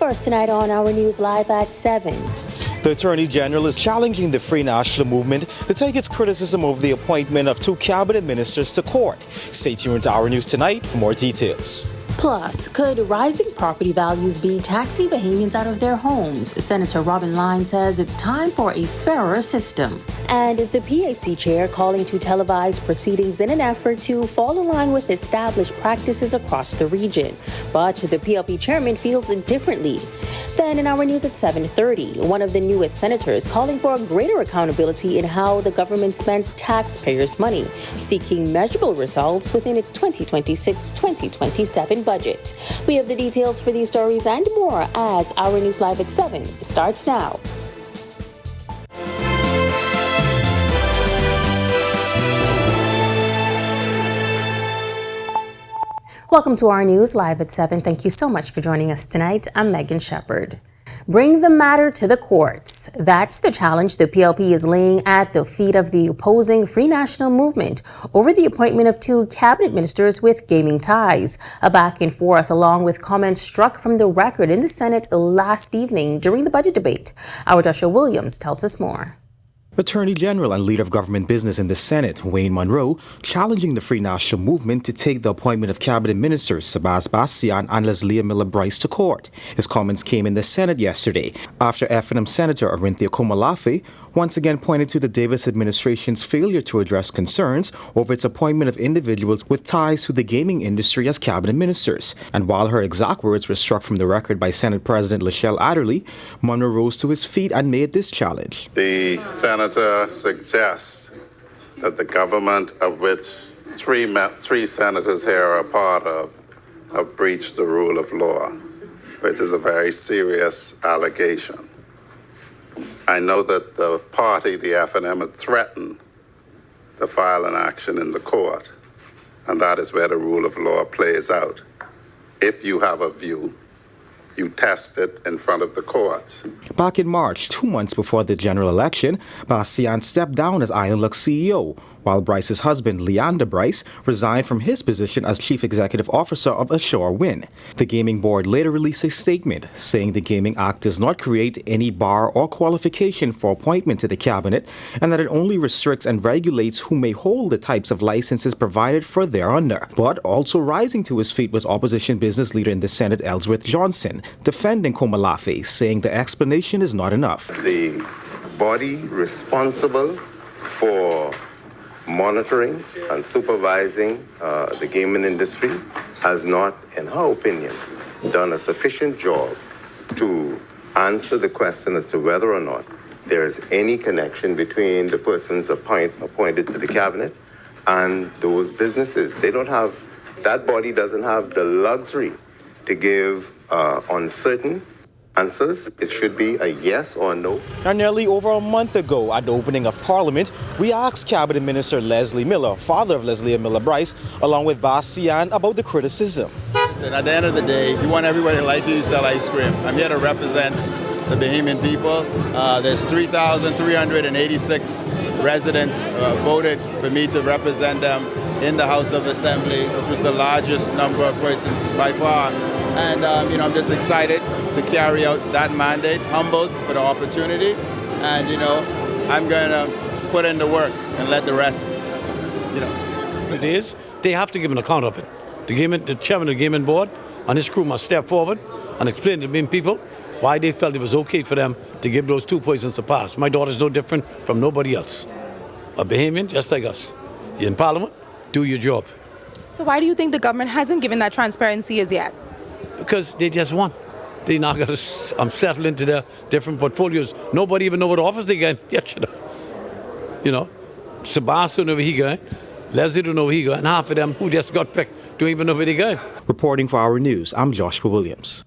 first tonight on Our News Live at 7. The Attorney General is challenging the Free National Movement to take its criticism of the appointment of 2 cabinet ministers to court. Stay tuned to Our News Tonight for more details. Plus, could rising property values be taxing Bahamians out of their homes? Senator Robin Lyne says it's time for a fairer system. And the PAC chair calling to televise proceedings in an effort to fall in line with established practices across the region. But the PLP chairman feels differently. Then in Our News at 7:30, one of the newest senators calling for greater accountability in how the government spends taxpayers' money, seeking measurable results within its 2026-2027 budget. We have the details for these stories and more as Our News Live at 7 starts now. Welcome to Our News Live at 7. Thank you so much for joining us tonight. I'm Megan Shepard. Bring the matter to the courts. That's the challenge the PLP is laying at the feet of the opposing Free National Movement over the appointment of 2 cabinet ministers with gaming ties. A back and forth along with comments struck from the record in the Senate last evening during the budget debate. Our Joshua Williams tells us more. Attorney General and Leader of Government Business in the Senate, Wayne Monroe, challenging the Free National Movement to take the appointment of Cabinet Ministers Sabas Bastian and Leslie Miller Bryce to court. His comments came in the Senate yesterday after F&M Senator Arinthia Komalafe once again pointed to the Davis administration's failure to address concerns over its appointment of individuals with ties to the gaming industry as cabinet ministers. And while her exact words were struck from the record by Senate President Lachelle Adderley, Monroe rose to his feet and made this challenge. The senator suggests that the government, of which three senators here are a part of, have breached the rule of law, which is a very serious allegation. I know that the party, the F&M, had threatened to file an action in the court, and that is where the rule of law plays out. If you have a view, you test it in front of the courts. Back in March, 2 months before the general election, Bastian stepped down as Ironluck CEO, while Bryce's husband, Leander Bryce, resigned from his position as Chief Executive Officer of Ashore Win. The Gaming Board later released a statement saying the Gaming Act does not create any bar or qualification for appointment to the cabinet and that it only restricts and regulates who may hold the types of licenses provided for thereunder. But also rising to his feet was opposition business leader in the Senate, Ellsworth Johnson, defending Komalafe, saying the explanation is not enough. The body responsible for monitoring and supervising the gaming industry has not, in her opinion, done a sufficient job to answer the question as to whether or not there is any connection between the persons appointed to the cabinet and those businesses. They don't have, that body doesn't have the luxury to give uncertain answers. It should be a yes or no. Now, nearly over a month ago, at the opening of Parliament, we asked Cabinet Minister Leslie Miller, father of Leslie Miller Bryce, along with Bastian, about the criticism. At the end of the day, if you want everybody to like you, sell ice cream. I'm here to represent the Bahamian people. There's 3,386 residents voted for me to represent them in the House of Assembly, which was the largest number of persons by far. And, I'm just excited to carry out that mandate, humbled for the opportunity. And, I'm going to put in the work and let the rest, It is, they have to give an account of it. The chairman of the gaming board and his crew must step forward and explain to the people why they felt it was okay for them to give those 2 persons a pass. My daughter's no different from nobody else. A Bahamian, just like us. You're in Parliament, do your job. So why do you think the government hasn't given that transparency as yet? Because they just won. They're not going to settle into their different portfolios. Nobody even know what office they get. Sebastian don't know where he going. Leslie don't know where he going. And half of them who just got picked don't even know where they going. Reporting for Our News, I'm Joshua Williams.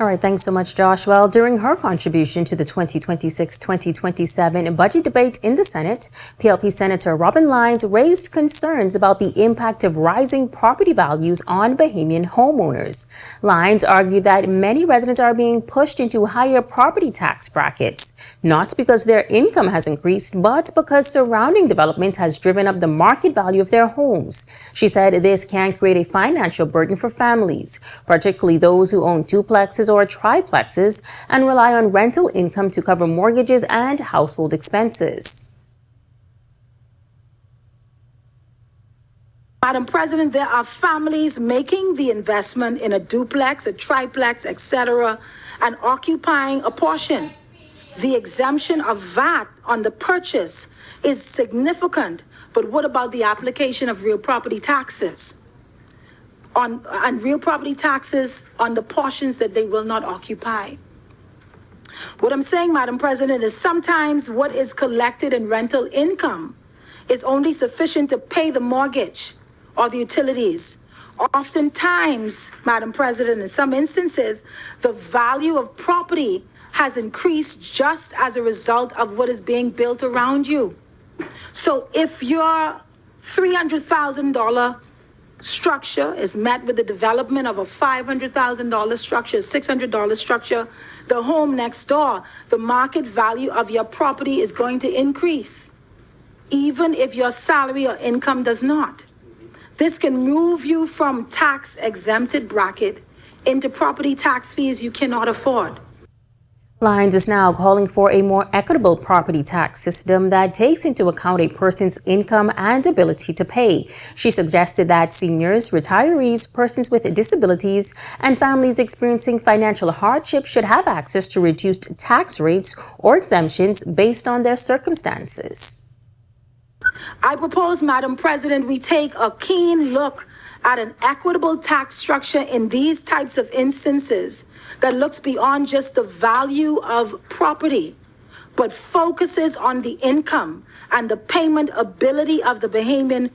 All right, thanks so much, Josh. Well, during her contribution to the 2026-2027 budget debate in the Senate, PLP Senator Robin Lyons raised concerns about the impact of rising property values on Bahamian homeowners. Lyons argued that many residents are being pushed into higher property tax brackets, not because their income has increased, but because surrounding development has driven up the market value of their homes. She said this can create a financial burden for families, particularly those who own duplexes or triplexes and rely on rental income to cover mortgages and household expenses. Madam President, there are families making the investment in a duplex, a triplex, etc., and occupying a portion. The exemption of VAT on the purchase is significant, but what about the application of real property taxes? On real property taxes on the portions that they will not occupy. What I'm saying, Madam President, is sometimes what is collected in rental income is only sufficient to pay the mortgage or the utilities. Oftentimes, Madam President, in some instances, the value of property has increased just as a result of what is being built around you. So if your $300,000 structure is met with the development of a $500,000 structure, $600 structure, the home next door, the market value of your property is going to increase, even if your salary or income does not. This can move you from tax exempted bracket into property tax fees you cannot afford. Lyons is now calling for a more equitable property tax system that takes into account a person's income and ability to pay. She suggested that seniors, retirees, persons with disabilities, and families experiencing financial hardship should have access to reduced tax rates or exemptions based on their circumstances. I propose, Madam President, we take a keen look at an equitable tax structure in these types of instances that looks beyond just the value of property, but focuses on the income and the payment ability of the Bahamian,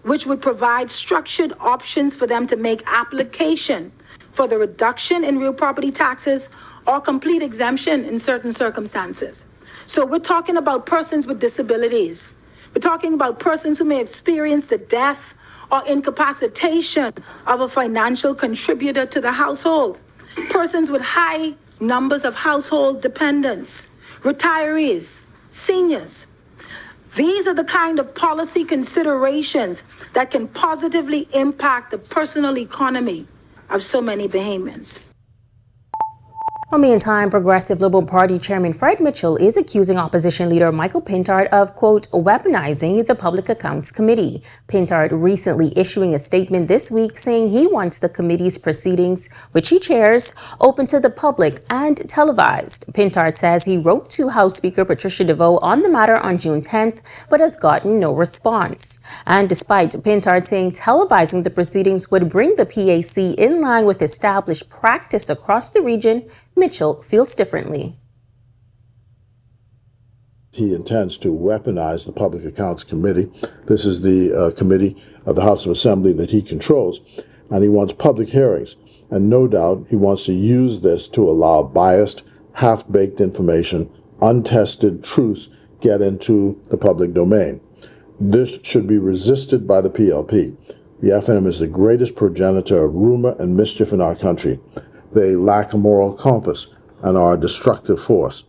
which would provide structured options for them to make application for the reduction in real property taxes or complete exemption in certain circumstances. So we're talking about persons with disabilities. We're talking about persons who may experience the death or incapacitation of a financial contributor to the household. Persons with high numbers of household dependents, retirees, seniors. These are the kind of policy considerations that can positively impact the personal economy of so many Bahamians. Well, meantime, Progressive Liberal Party Chairman Fred Mitchell is accusing opposition leader Michael Pintard of, quote, weaponizing the Public Accounts Committee. Pintard recently issuing a statement this week saying he wants the committee's proceedings, which he chairs, open to the public and televised. Pintard says he wrote to House Speaker Patricia DeVoe on the matter on June 10th, but has gotten no response. And despite Pintard saying televising the proceedings would bring the PAC in line with established practice across the region, Mitchell feels differently. He intends to weaponize the Public Accounts Committee. This is the committee of the House of Assembly that he controls, and he wants public hearings. And no doubt he wants to use this to allow biased, half-baked information, untested truths get into the public domain. This should be resisted by the PLP. The FNM is the greatest progenitor of rumor and mischief in our country. They lack a moral compass and are a destructive force.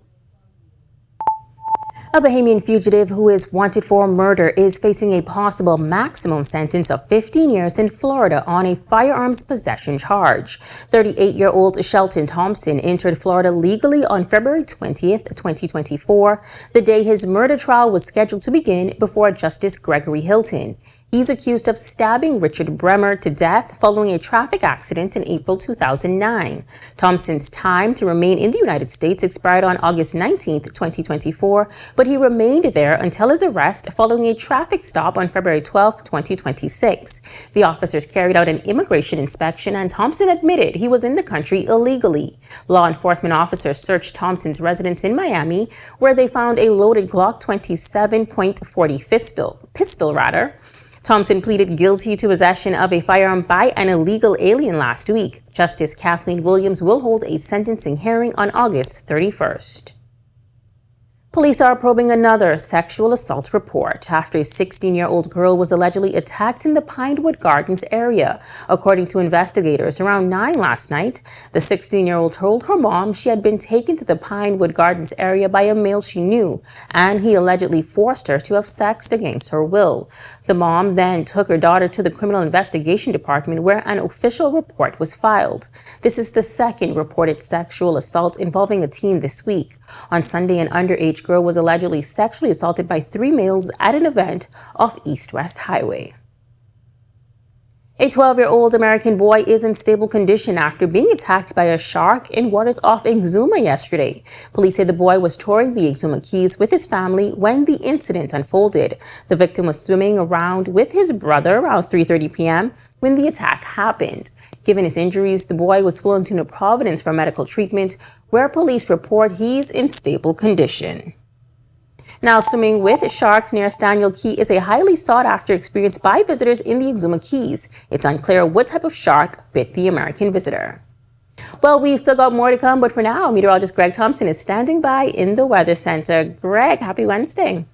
A Bahamian fugitive who is wanted for murder is facing a possible maximum sentence of 15 years in Florida on a firearms possession charge. 38-year-old Shelton Thompson entered Florida legally on February 20th, 2024, the day his murder trial was scheduled to begin before Justice Gregory Hilton. He's accused of stabbing Richard Bremer to death following a traffic accident in April 2009. Thompson's time to remain in the United States expired on August 19, 2024, but he remained there until his arrest following a traffic stop on February 12, 2026. The officers carried out an immigration inspection and Thompson admitted he was in the country illegally. Law enforcement officers searched Thompson's residence in Miami, where they found a loaded Glock 27.40 pistol. Thompson pleaded guilty to possession of a firearm by an illegal alien last week. Justice Kathleen Williams will hold a sentencing hearing on August 31st. Police are probing another sexual assault report after a 16-year-old girl was allegedly attacked in the Pinewood Gardens area. According to investigators, around 9 last night, the 16-year-old told her mom she had been taken to the Pinewood Gardens area by a male she knew, and he allegedly forced her to have sex against her will. The mom then took her daughter to the Criminal Investigation Department, where an official report was filed. This is the second reported sexual assault involving a teen this week. On Sunday, an underage girl was allegedly sexually assaulted by 3 males at an event off East-West Highway. A 12-year-old American boy is in stable condition after being attacked by a shark in waters off Exuma yesterday. Police say the boy was touring the Exuma Keys with his family when the incident unfolded. The victim was swimming around with his brother around 3:30 p.m. when the attack happened. Given his injuries, the boy was flown to New Providence for medical treatment, where police report he's in stable condition. Now, swimming with sharks near Staniel Key is a highly sought-after experience by visitors in the Exuma Keys. It's unclear what type of shark bit the American visitor. Well, we've still got more to come, but for now, meteorologist Greg Thompson is standing by in the Weather Center. Greg, happy Wednesday.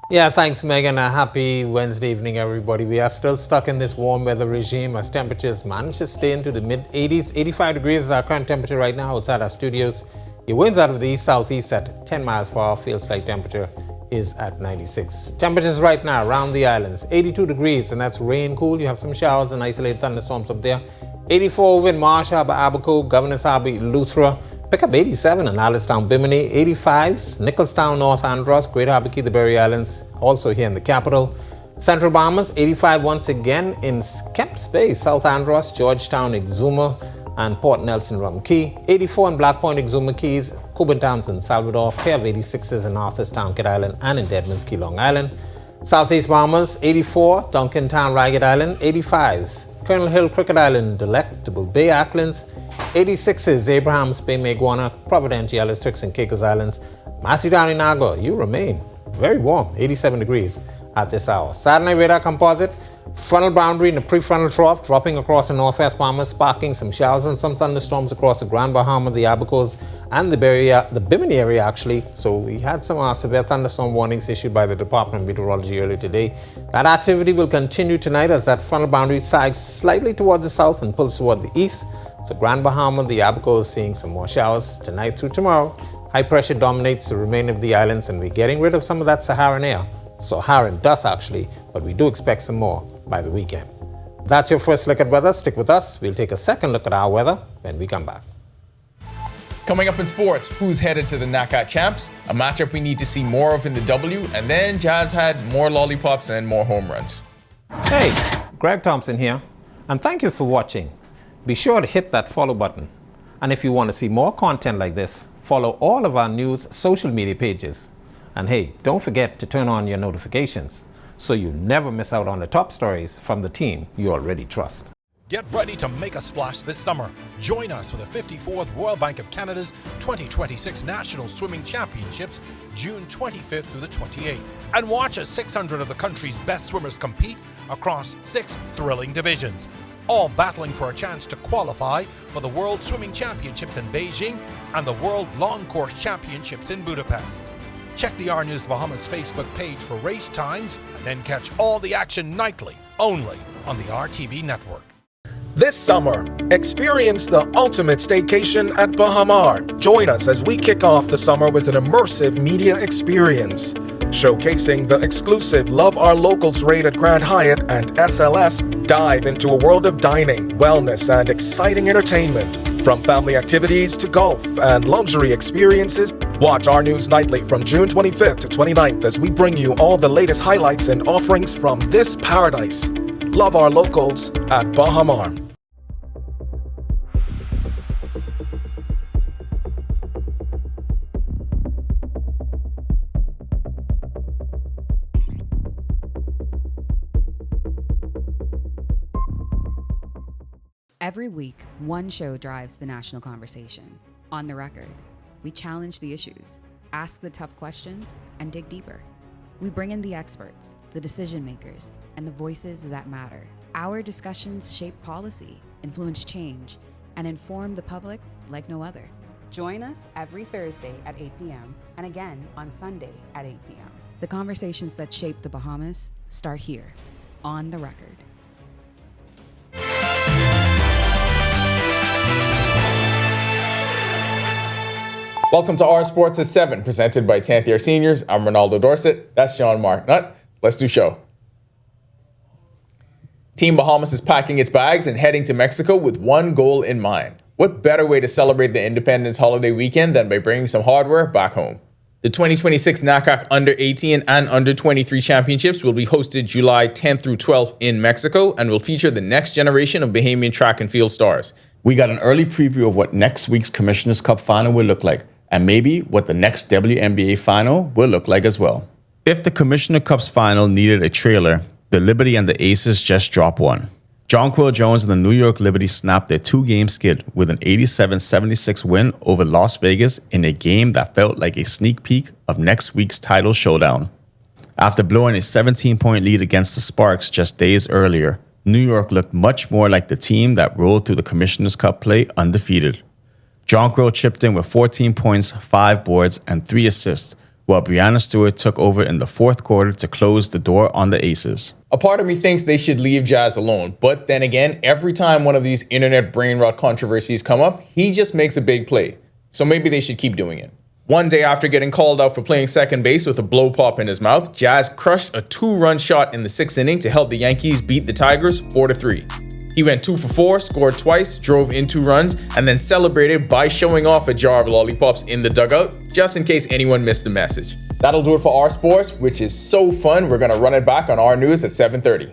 Yeah, thanks, Megan. A happy Wednesday evening, everybody. We are still stuck in this warm weather regime as temperatures manage to stay into the mid-80s. 85 degrees is our current temperature right now outside our studios. Your winds out of the east-southeast at 10 miles per hour. Feels like temperature is at 96. Temperatures right now around the islands, 82 degrees, and that's rain cool. You have some showers and isolated thunderstorms up there. 84 over in Marsh Harbor, Abaco, Governor's Harbor, Eleuthera. Pick up 87 in Allenstown, Bimini, 85s, Nicholstown, North Andros, Great Harbor Key, the Berry Islands, also here in the capital. Central Bahamas, 85 once again in Kemps Bay, South Andros, Georgetown, Exuma, and Port Nelson, Rum Key. 84 in Black Point, Exuma Keys, Cuban Townsend, Salvador, pair of 86s in Arthurstown, Kid Island, and in Deadman's Key, Long Island. Southeast Bahamas, 84, Duncantown, Ragged Island, 85s. Colonel Hill, Cricket Island, Delectable Bay, Acklands, 86s, Abrahams Bay, Maguana, Providenciales, Tricks and Caicos Islands. Matthew Down in Nago, you remain very warm, 87 degrees at this hour. Satellite radar composite, frontal boundary in the prefrontal trough, dropping across the northwest Bahamas, sparking some showers and some thunderstorms across the Grand Bahama, the Abacos, and the Bimini area actually. So we had some severe thunderstorm warnings issued by the Department of Meteorology earlier today. That activity will continue tonight as that frontal boundary sags slightly towards the south and pulls toward the east. So Grand Bahama, the Abaco is seeing some more showers tonight through tomorrow. High pressure dominates the remainder of the islands and we're getting rid of some of that Saharan air. Saharan dust actually, but we do expect some more by the weekend. That's your first look at weather. Stick with us. We'll take a second look at our weather when we come back. Coming up in sports, who's headed to the NACAT Champs? A matchup we need to see more of in the W, and then Jazz had more lollipops and more home runs. Hey, Greg Thompson here, and thank you for watching. Be sure to hit that follow button. And if you want to see more content like this, follow all of our news social media pages. And hey, don't forget to turn on your notifications so you never miss out on the top stories from the team you already trust. Get ready to make a splash this summer. Join us for the 54th Royal Bank of Canada's 2026 National Swimming Championships, June 25th through the 28th. And watch as 600 of the country's best swimmers compete across 6 thrilling divisions, all battling for a chance to qualify for the World Swimming Championships in Beijing and the World Long Course Championships in Budapest. Check the Our News Bahamas Facebook page for race times, and then catch all the action nightly, only on the RTV network. This summer, experience the ultimate staycation at Bahama. Join us as we kick off the summer with an immersive media experience, showcasing the exclusive Love Our Locals rate at Grand Hyatt and SLS. Dive into a world of dining, wellness, and exciting entertainment. From family activities to golf and luxury experiences, watch Our News Nightly from June 25th to 29th as we bring you all the latest highlights and offerings from this paradise. Love Our Locals at Bahama. Every week, one show drives the national conversation. On the Record, we challenge the issues, ask the tough questions, and dig deeper. We bring in the experts, the decision makers, and the voices that matter. Our discussions shape policy, influence change, and inform the public like no other. Join us every Thursday at 8 p.m. and again on Sunday at 8 p.m. The conversations that shape the Bahamas start here, on the record. Welcome to Our Sports at 7, presented by 10th Year Seniors. I'm Ronaldo Dorset. That's John Mark Nutt. Let's do show. Team Bahamas is packing its bags and heading to Mexico with one goal in mind. What better way to celebrate the Independence holiday weekend than by bringing some hardware back home? The 2026 NACAC Under-18 and Under-23 Championships will be hosted July 10th through 12th in Mexico and will feature the next generation of Bahamian track and field stars. We got an early preview of what next week's Commissioner's Cup final will look like, and maybe what the next WNBA final will look like as well. If the Commissioner Cup's final needed a trailer, the Liberty and the Aces just dropped one. Jonquil Jones and the New York Liberty snapped their two-game skid with an 87-76 win over Las Vegas in a game that felt like a sneak peek of next week's title showdown. After blowing a 17-point lead against the Sparks just days earlier, New York looked much more like the team that rolled through the Commissioner's Cup play undefeated. Jonquil chipped in with 14 points, 5 boards, and 3 assists, while Brianna Stewart took over in the fourth quarter to close the door on the Aces. A part of me thinks they should leave Jazz alone, but then again, every time one of these internet brain rot controversies come up, he just makes a big play. So maybe they should keep doing it. One day after getting called out for playing second base with a blow pop in his mouth, Jazz crushed a 2-run shot in the 6th inning to help the Yankees beat the Tigers 4-3. He went 2 for 4, scored twice, drove in 2 runs, and then celebrated by showing off a jar of lollipops in the dugout, just in case anyone missed the message. That'll do it for Our Sports, which is so fun. We're gonna run it back on Our News at 7:30.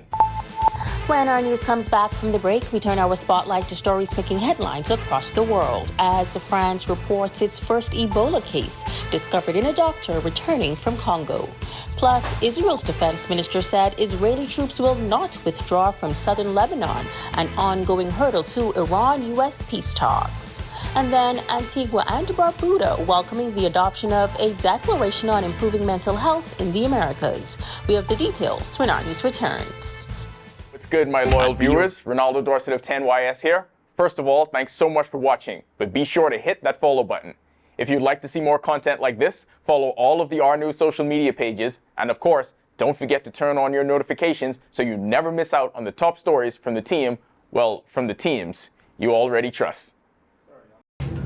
When our news comes back from the break, we turn our spotlight to stories making headlines across the world as France reports its first Ebola case discovered in a doctor returning from Congo. Plus, Israel's defense minister said Israeli troops will not withdraw from southern Lebanon, an ongoing hurdle to Iran-U.S. peace talks. And then Antigua and Barbuda welcoming the adoption of a declaration on improving mental health in the Americas. We have the details when our news returns. Good, my loyal viewers. Ronaldo Dorset of 10YS here. First of all, thanks so much for watching, but be sure to hit that follow button. If you'd like to see more content like this, follow all of the Our News social media pages, and of course, don't forget to turn on your notifications so you never miss out on the top stories from the team, well, from the teams you already trust.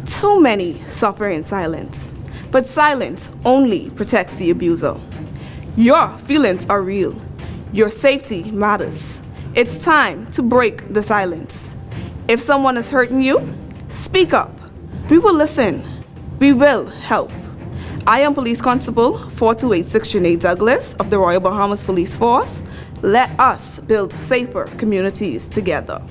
Too many suffer in silence, but silence only protects the abuser. Your feelings are real. Your safety matters. It's time to break the silence. If someone is hurting you, speak up. We will listen. We will help. I am Police Constable 4286 Sinead Douglas of the Royal Bahamas Police Force. Let us build safer communities together.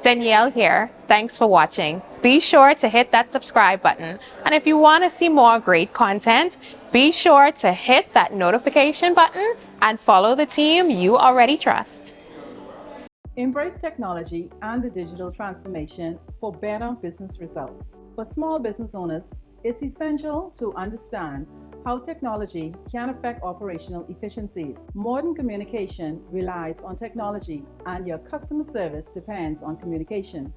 Danielle here. Thanks for watching. Be sure to hit that subscribe button. And if you want to see more great content, be sure to hit that notification button and follow the team you already trust. Embrace technology and the digital transformation for better business results. For small business owners, it's essential to understand how technology can affect operational efficiencies. Modern communication relies on technology, and your customer service depends on communication.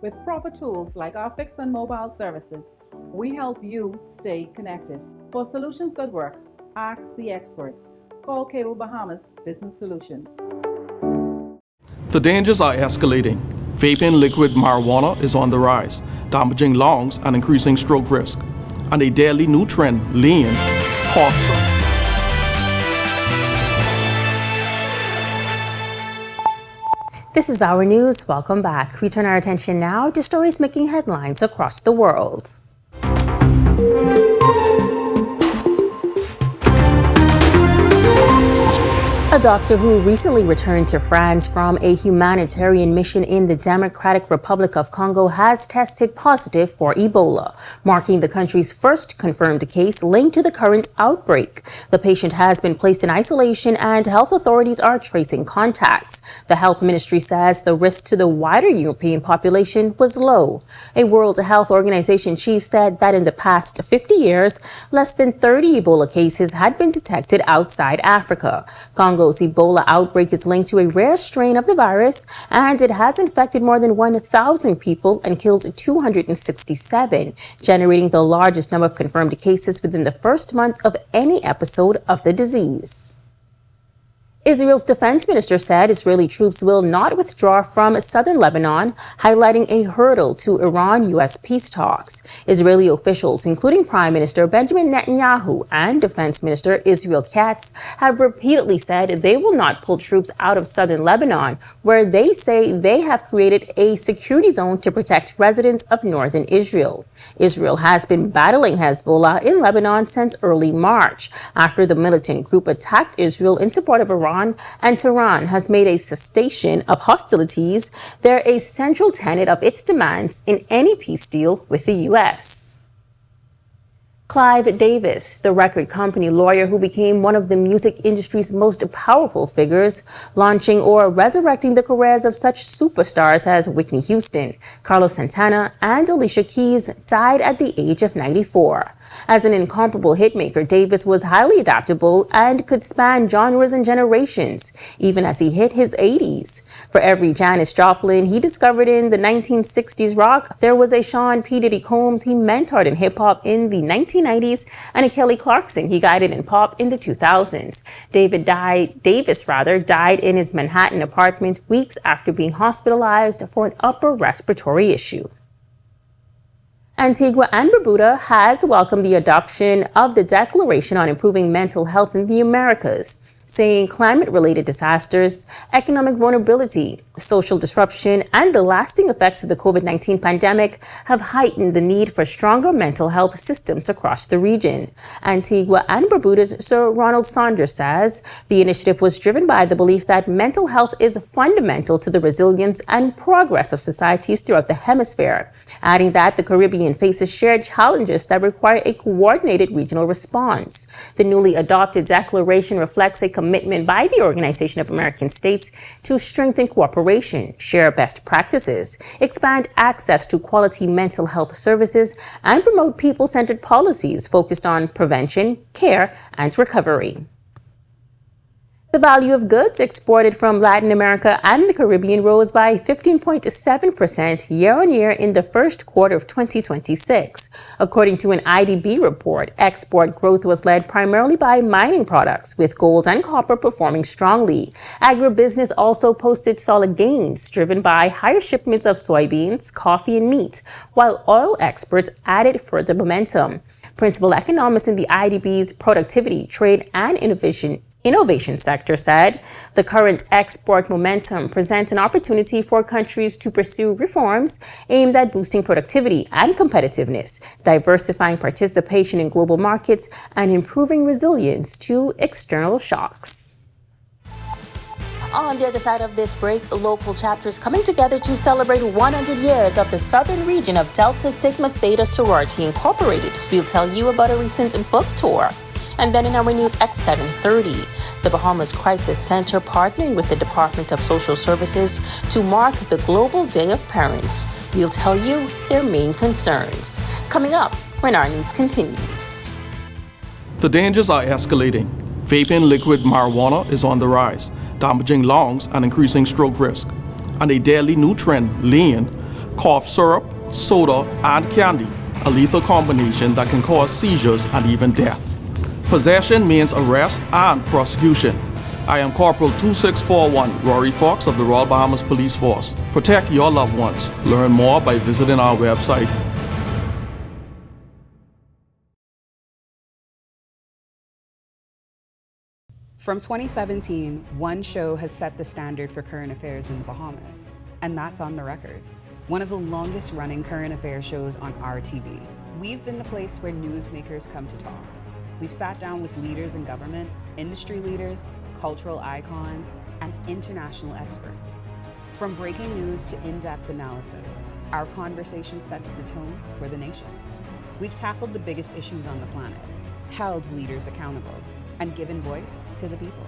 With proper tools like our fixed and mobile services, we help you stay connected. For solutions that work, ask the experts. Call Cable Bahamas Business Solutions. The dangers are escalating. Vaping liquid marijuana is on the rise, damaging lungs and increasing stroke risk. And a deadly new trend, lean, cough. This is Our News. Welcome back. We turn our attention now to stories making headlines across the world. A doctor who recently returned to France from a humanitarian mission in the Democratic Republic of Congo has tested positive for Ebola, marking the country's first confirmed case linked to the current outbreak. The patient has been placed in isolation and health authorities are tracing contacts. The health ministry says the risk to the wider European population was low. A World Health Organization chief said that in the past 50 years, less than 30 Ebola cases had been detected outside Africa. Congo's Ebola outbreak is linked to a rare strain of the virus, and it has infected more than 1,000 people and killed 267, generating the largest number of confirmed cases within the first month of any episode of the disease. Israel's defense minister said Israeli troops will not withdraw from southern Lebanon, highlighting a hurdle to Iran-U.S. peace talks. Israeli officials, including Prime Minister Benjamin Netanyahu and Defense Minister Israel Katz, have repeatedly said they will not pull troops out of southern Lebanon, where they say they have created a security zone to protect residents of northern Israel. Israel has been battling Hezbollah in Lebanon since early March, after the militant group attacked Israel in support of Iran, and Tehran has made a cessation of hostilities there a central tenet of its demands in any peace deal with the U.S. Clive Davis, the record company lawyer who became one of the music industry's most powerful figures, launching or resurrecting the careers of such superstars as Whitney Houston, Carlos Santana, and Alicia Keys, died at the age of 94. As an incomparable hitmaker, Davis was highly adaptable and could span genres and generations, even as he hit his 80s. For every Janis Joplin he discovered in the 1960s rock, there was a Sean P. Diddy Combs he mentored in hip-hop in the 1990s and a Kelly Clarkson he guided in pop in the 2000s. Davis died in his Manhattan apartment weeks after being hospitalized for an upper respiratory issue. Antigua and Barbuda has welcomed the adoption of the Declaration on Improving Mental Health in the Americas, saying climate-related disasters, economic vulnerability, social disruption, and the lasting effects of the COVID-19 pandemic have heightened the need for stronger mental health systems across the region. Antigua and Barbuda's Sir Ronald Saunders says the initiative was driven by the belief that mental health is fundamental to the resilience and progress of societies throughout the hemisphere, adding that the Caribbean faces shared challenges that require a coordinated regional response. The newly adopted declaration reflects a commitment by the Organization of American States to strengthen cooperation, share best practices, expand access to quality mental health services, and promote people-centered policies focused on prevention, care, and recovery. The value of goods exported from Latin America and the Caribbean rose by 15.7% year-on-year in the first quarter of 2026. According to an IDB report, export growth was led primarily by mining products, with gold and copper performing strongly. Agribusiness also posted solid gains, driven by higher shipments of soybeans, coffee, and meat, while oil exports added further momentum. Principal economists in the IDB's Productivity, Trade, and Innovation sector said the current export momentum presents an opportunity for countries to pursue reforms aimed at boosting productivity and competitiveness, diversifying participation in global markets, and improving resilience to external shocks. On the other side of this break, local chapters coming together to celebrate 100 years of the southern region of Delta Sigma Theta Sorority Incorporated. We'll tell you about a recent book tour. And then in our news at 7:30, the Bahamas Crisis Center partnering with the Department of Social Services to mark the Global Day of Parents. We'll tell you their main concerns. Coming up when our news continues. The dangers are escalating. Vaping liquid marijuana is on the rise, damaging lungs and increasing stroke risk. And a deadly new trend, lean, cough syrup, soda, and candy, a lethal combination that can cause seizures and even death. Possession means arrest and prosecution. I am Corporal 2641 Rory Fox of the Royal Bahamas Police Force. Protect your loved ones. Learn more by visiting our website. From 2017, one show has set the standard for current affairs in the Bahamas, and that's On the Record, one of the longest running current affairs shows on our TV. We've been the place where newsmakers come to talk. We've sat down with leaders in government, industry leaders, cultural icons, and international experts. From breaking news to in-depth analysis, our conversation sets the tone for the nation. We've tackled the biggest issues on the planet, held leaders accountable, and given voice to the people.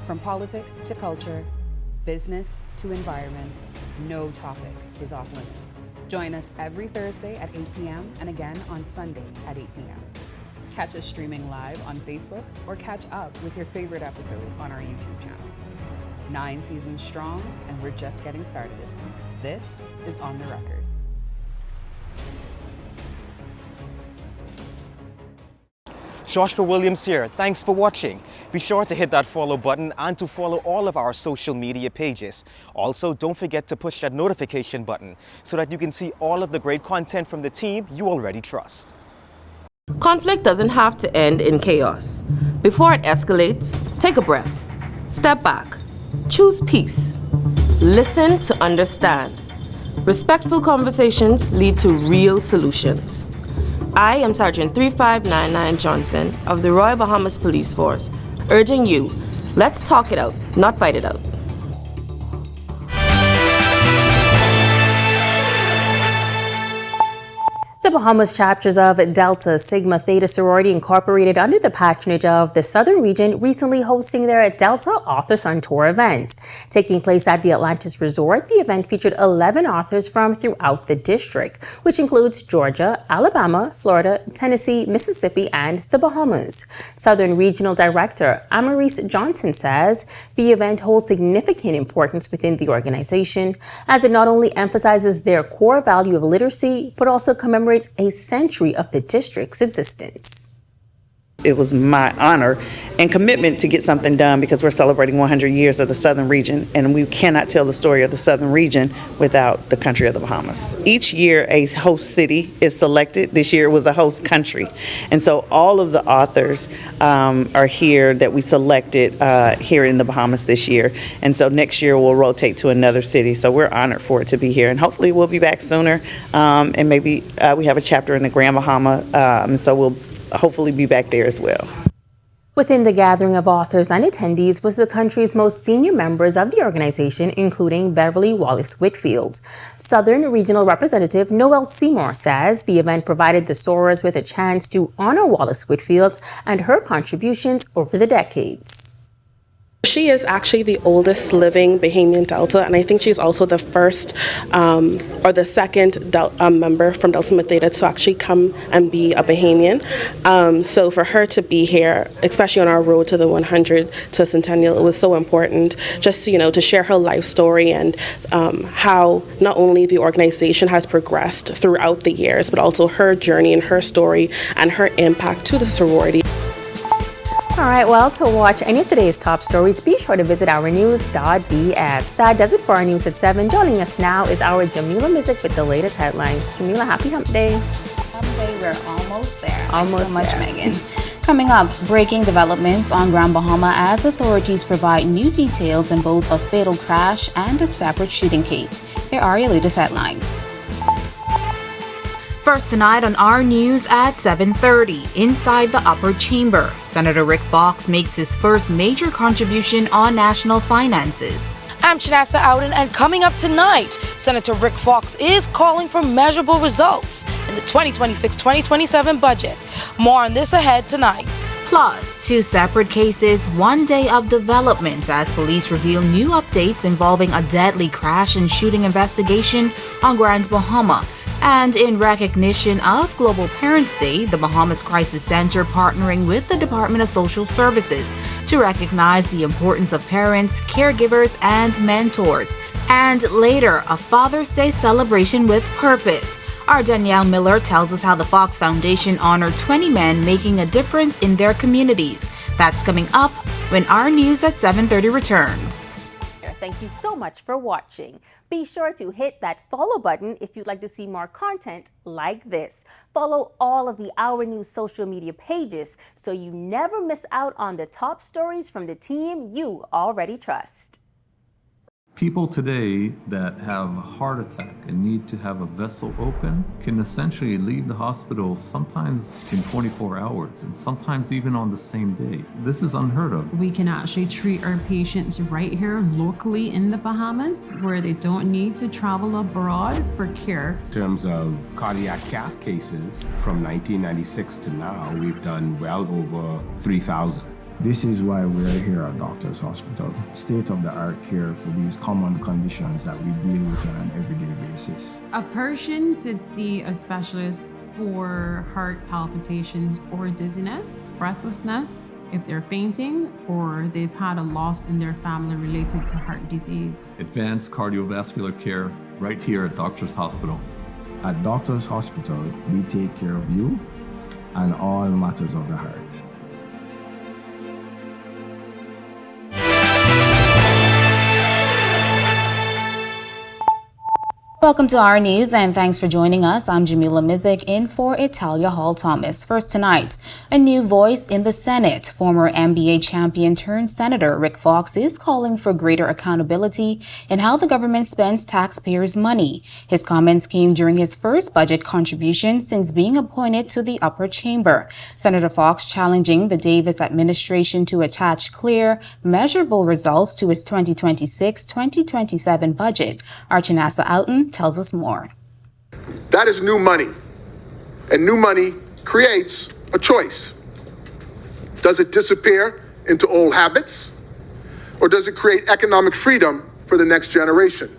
From politics to culture, business to environment, no topic is off limits. Join us every Thursday at 8 p.m. and again on Sunday at 8 p.m. Catch us streaming live on Facebook or catch up with your favorite episode on our YouTube channel. 9 seasons strong, and we're just getting started. This is On the Record. Joshua Williams here. Thanks for watching. Be sure to hit that follow button and to follow all of our social media pages. Also, don't forget to push that notification button so that you can see all of the great content from the team you already trust. Conflict doesn't have to end in chaos. Before it escalates, take a breath. Step back. Choose peace. Listen to understand. Respectful conversations lead to real solutions. I am Sergeant 3599 Johnson of the Royal Bahamas Police Force, urging you, let's talk it out, not fight it out. The Bahamas chapters of Delta Sigma Theta Sorority Incorporated under the patronage of the Southern Region recently hosting their Delta Authors on Tour event. Taking place at the Atlantis Resort, the event featured 11 authors from throughout the district, which includes Georgia, Alabama, Florida, Tennessee, Mississippi, and the Bahamas. Southern Regional Director Amarise Johnson says the event holds significant importance within the organization, as it not only emphasizes their core value of literacy, but also commemorates a century of the district's existence. It was my honor and commitment to get something done because we're celebrating 100 years of the Southern Region, and we cannot tell the story of the Southern Region without the country of the Bahamas. Each year a host city is selected. This year it was a host country, and so all of the authors are here that we selected here in the Bahamas this year, and so next year we'll rotate to another city. So we're honored for it to be here, and hopefully we'll be back sooner, and maybe we have a chapter in the Grand Bahama, and so we'll hopefully be back there as well. Within the gathering of authors and attendees was the country's most senior members of the organization, including Beverly Wallace Whitfield. Southern Regional Representative Noel Seymour says the event provided the Sorors with a chance to honor Wallace Whitfield and her contributions over the decades. She is actually the oldest living Bahamian Delta, and I think she's also the first or the second member from Delta Sigma Theta to actually come and be a Bahamian. So for her to be here, especially on our road to the 100 to Centennial, it was so important just to, to share her life story and how not only the organization has progressed throughout the years, but also her journey and her story and her impact to the sorority. All right, well, to watch any of today's top stories, be sure to visit ournews.bs. That does it for our news at 7. Joining us now is our Jamila Mizik with the latest headlines. Jamila, happy hump day. Hump day, we're almost there. Almost Thanks so much, there. Megan. Coming up, breaking developments on Grand Bahama as authorities provide new details in both a fatal crash and a separate shooting case. Here are your latest headlines. First tonight on our news at 7:30, inside the upper chamber, Senator Rick Fox makes his first major contribution on national finances. I'm Chinasa Ouden, and coming up tonight, Senator Rick Fox is calling for measurable results in the 2026-2027 budget. More on this ahead tonight. Plus, 2 separate cases, 1 day of developments as police reveal new updates involving a deadly crash and shooting investigation on Grand Bahama. And in recognition of Global Parents' Day, the Bahamas Crisis Center partnering with the Department of Social Services to recognize the importance of parents, caregivers, and mentors. And later, a Father's Day celebration with purpose. Our Danielle Miller tells us how the Fox Foundation honored 20 men making a difference in their communities. That's coming up when our news at 7:30 returns. Thank you so much for watching. Be sure to hit that follow button if you'd like to see more content like this. Follow all of the Our News social media pages so you never miss out on the top stories from the team you already trust. People today that have a heart attack and need to have a vessel open can essentially leave the hospital sometimes in 24 hours and sometimes even on the same day. This is unheard of. We can actually treat our patients right here locally in the Bahamas where they don't need to travel abroad for care. In terms of cardiac cath cases, from 1996 to now, we've done well over 3,000. This is why we're here at Doctors Hospital. State-of-the-art care for these common conditions that we deal with on an everyday basis. A person should see a specialist for heart palpitations or dizziness, breathlessness, if they're fainting, or they've had a loss in their family related to heart disease. Advanced cardiovascular care right here at Doctors Hospital. At Doctors Hospital, we take care of you and all matters of the heart. Welcome to our news and thanks for joining us. I'm Jamila Mizik in for Italia Hall Thomas. First tonight, a new voice in the Senate. Former NBA champion turned Senator Rick Fox is calling for greater accountability in how the government spends taxpayers' money. His comments came during his first budget contribution since being appointed to the upper chamber. Senator Fox challenging the Davis administration to attach clear, measurable results to its 2026-2027 budget. Archinasa Outen tells us more. That is new money, and new money creates a choice. Does it disappear into old habits, or does it create economic freedom for the next generation?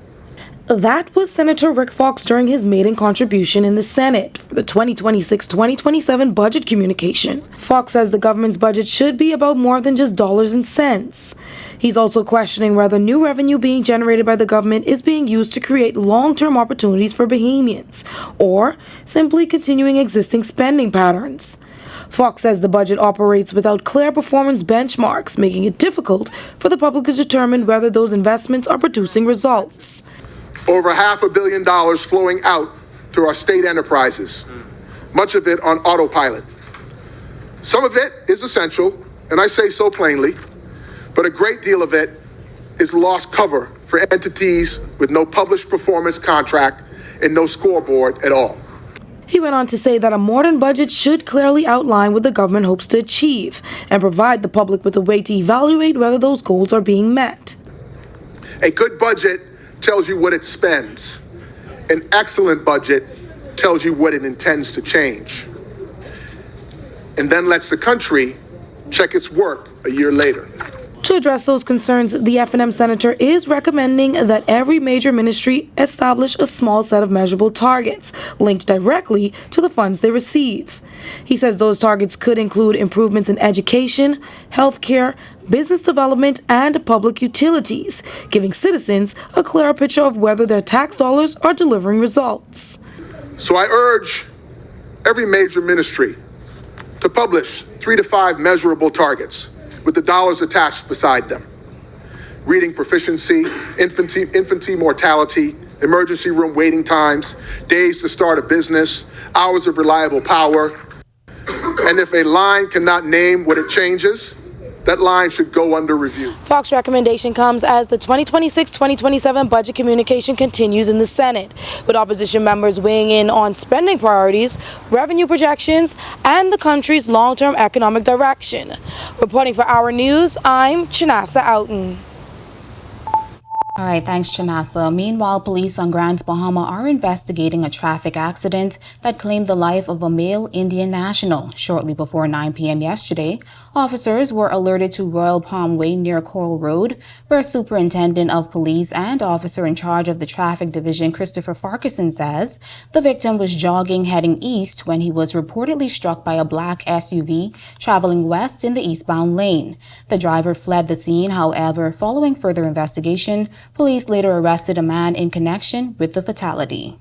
That was Senator Rick Fox during his maiden contribution in the Senate for the 2026-2027 budget communication. Fox says the government's budget should be about more than just dollars and cents. He's also questioning whether new revenue being generated by the government is being used to create long-term opportunities for Bahamians, or simply continuing existing spending patterns. Fox says the budget operates without clear performance benchmarks, making it difficult for the public to determine whether those investments are producing results. Over $500 million flowing out through our state enterprises, much of it on autopilot. Some of it is essential, and I say so plainly, but a great deal of it is lost cover for entities with no published performance contract and no scoreboard at all. He went on to say that a modern budget should clearly outline what the government hopes to achieve and provide the public with a way to evaluate whether those goals are being met. A good budget tells you what it spends. An excellent budget tells you what it intends to change, and then lets the country check its work a year later. To address those concerns, the F&M senator is recommending that every major ministry establish a small set of measurable targets linked directly to the funds they receive. He says those targets could include improvements in education, healthcare, business development, and public utilities, giving citizens a clearer picture of whether their tax dollars are delivering results. So I urge every major ministry to publish 3 to 5 measurable targets with the dollars attached beside them. Reading proficiency, infantile mortality, emergency room waiting times, days to start a business, hours of reliable power. And if a line cannot name what it changes, that line should go under review. Fox's recommendation comes as the 2026-2027 budget communication continues in the Senate, with opposition members weighing in on spending priorities, revenue projections, and the country's long-term economic direction. Reporting for Our News, I'm Chinasa Outen. All right, thanks, Chanasa. Meanwhile, police on Grand Bahama are investigating a traffic accident that claimed the life of a male Indian national. Shortly before 9 p.m. yesterday, officers were alerted to Royal Palm Way near Coral Road, where Superintendent of Police and officer in charge of the Traffic Division, Christopher Farquharson, says the victim was jogging heading east when he was reportedly struck by a black SUV traveling west in the eastbound lane. The driver fled the scene. However, following further investigation, police later arrested a man in connection with the fatality.